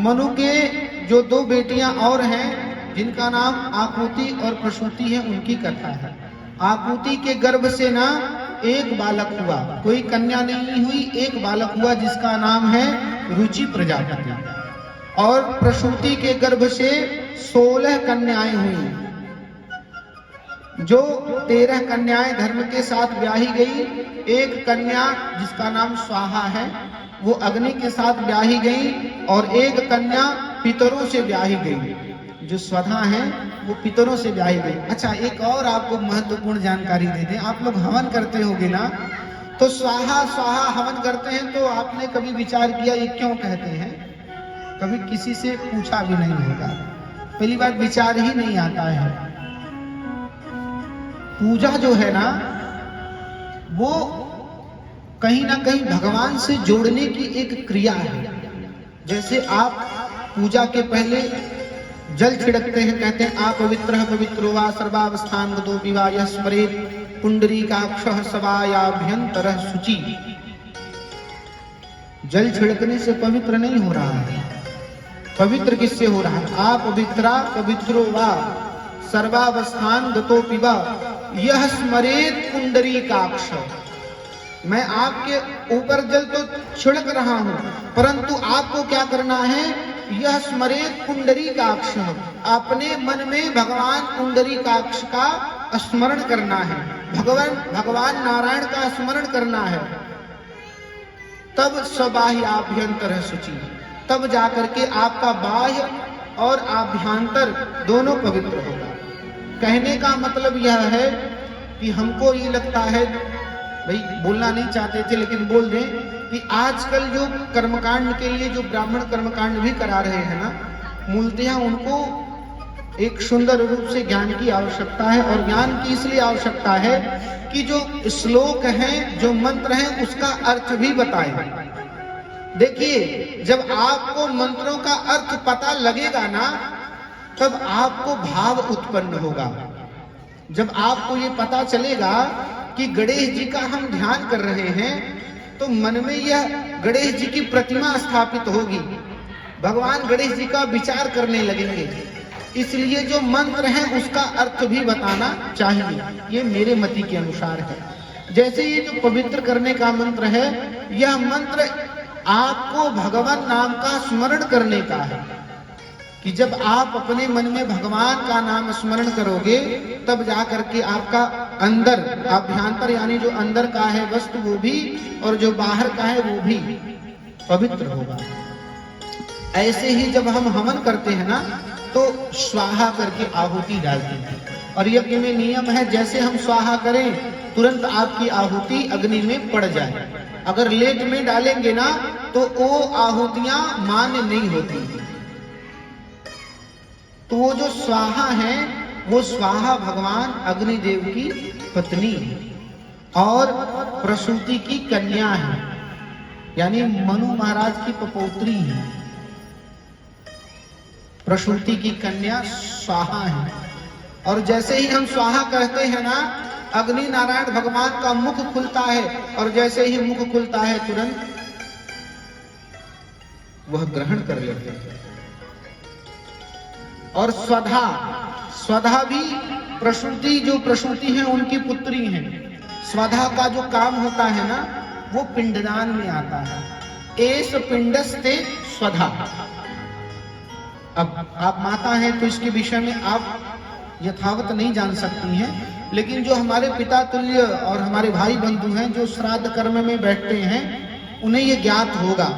मनु के जो दो बेटियां और हैं जिनका नाम आकुति और प्रसूति है, उनकी कथा है। आकुति के गर्भ से ना एक बालक हुआ, कोई कन्या नहीं हुई, एक बालक हुआ जिसका नाम है रुचि प्रजापति। और प्रसूति के गर्भ से 16 कन्याएं हुई। जो 13 कन्याएं धर्म के साथ ब्याही गई, एक कन्या जिसका नाम स्वाहा है वो अग्नि के साथ ब्याही गई, और एक कन्या पितरों से ब्याही गई। जो स्वधा है वो पितरों से ब्याही गई। अच्छा, एक और आपको महत्वपूर्ण जानकारी दे दें। आप लोग हवन करते होगे ना, तो स्वाहा स्वाहा हवन करते हैं, तो आपने कभी विचार किया ये क्यों कहते हैं? कभी किसी से पूछा भी नहीं होगा। पहली बात, विचार ही नहीं आता है। पूजा जो है ना वो कहीं ना कहीं भगवान से जोड़ने की एक क्रिया है। जैसे आप पूजा के पहले जल छिड़कते हैं, कहते हैं आप पवित्र पवित्रो वा सर्वावस्थान गतो विवाह स्मरेत् पुंडरीकाक्षः सवायाभ्यंतरः शुचि। जल छिड़कने से पवित्र नहीं हो रहा है। पवित्र किससे हो रहा है? आप पवित्रा पवित्रो वा सर्वावस्थान गतो विवाह यह स्मरेत् पुंडरीकाक्ष। मैं आपके ऊपर जल तो छिड़क रहा हूं, परंतु आपको क्या करना है? यह स्मरेत् पुंडरीकाक्ष, अपने मन में भगवान पुंडरीकाक्ष का स्मरण करना है, भगवान नारायण का स्मरण करना है। तब सबाह्याभ्यंतर शुचि, तब जाकर के आपका बाह्य और आभ्यंतर दोनों पवित्र होगा। कहने का मतलब यह है कि हमको ये लगता है, भाई बोलना नहीं चाहते थे लेकिन बोल दें, कि आजकल जो कर्मकांड के लिए जो ब्राह्मण कर्मकांड भी करा रहे हैं ना, मूलतः उनको एक सुंदर रूप से ज्ञान की आवश्यकता है। और ज्ञान की इसलिए आवश्यकता है कि जो श्लोक हैं, जो मंत्र हैं, उसका अर्थ भी बताएं। देखिए, जब आपको मंत्रों का अर्थ पता लगेगा ना, तब आपको भाव उत्पन्न होगा। जब आपको ये पता चलेगा कि गणेश जी का हम ध्यान कर रहे हैं, तो मन में यह गणेश जी की प्रतिमा स्थापित होगी, भगवान गणेश जी का विचार करने लगेंगे। इसलिए जो मंत्र है उसका अर्थ भी बताना चाहिए, ये मेरे मति के अनुसार है। जैसे ये जो पवित्र करने का मंत्र है, यह मंत्र आपको भगवान नाम का स्मरण करने का है, कि जब आप अपने मन में भगवान का नाम स्मरण करोगे, तब जाकर के आपका अंदर आभ्यंतर यानी जो अंदर का है वस्तु वो भी, और जो बाहर का है वो भी पवित्र होगा। ऐसे ही जब हम हवन करते हैं ना, तो स्वाहा करके आहुति डालते हैं। और यज्ञ में नियम है, जैसे हम स्वाहा करें तुरंत आपकी आहुति अग्नि में पड़ जाए। अगर लेट में डालेंगे ना, तो वो आहुतियां मान्य नहीं होती। तो वो जो स्वाहा है, वो स्वाहा भगवान अग्निदेव की पत्नी है और प्रसूति की कन्या है, यानी मनु महाराज की पपौत्री है। प्रसूति की कन्या स्वाहा है। और जैसे ही हम स्वाहा कहते हैं ना, अग्नि नारायण भगवान का मुख खुलता है, और जैसे ही मुख खुलता है तुरंत वह ग्रहण कर लेते हैं। और स्वधा भी प्रसूति, जो प्रसूति है उनकी पुत्री है। स्वधा का जो काम होता है ना, वो पिंडदान में आता है। एस पिंडस्ते स्वधा। अब आप माता हैं तो इसके विषय में आप यथावत नहीं जान सकती हैं, लेकिन जो हमारे पिता तुल्य और हमारे भाई बंधु हैं जो श्राद्ध कर्म में बैठते हैं, उन्हें ये ज्ञात होगा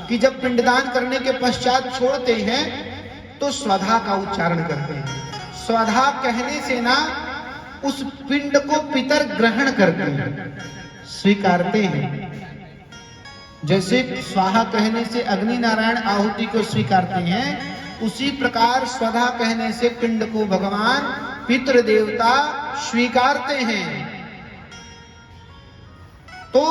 कि जब पिंडदान करने के पश्चात छोड़ते हैं तो स्वधा का उच्चारण करते हैं। स्वधा कहने से ना उस पिंड को पितर ग्रहण करते हैं, स्वीकारते हैं। जैसे स्वाहा कहने से अग्नि नारायण आहुति को स्वीकारते हैं, उसी प्रकार स्वधा कहने से पिंड को भगवान पितृ देवता स्वीकारते हैं। तो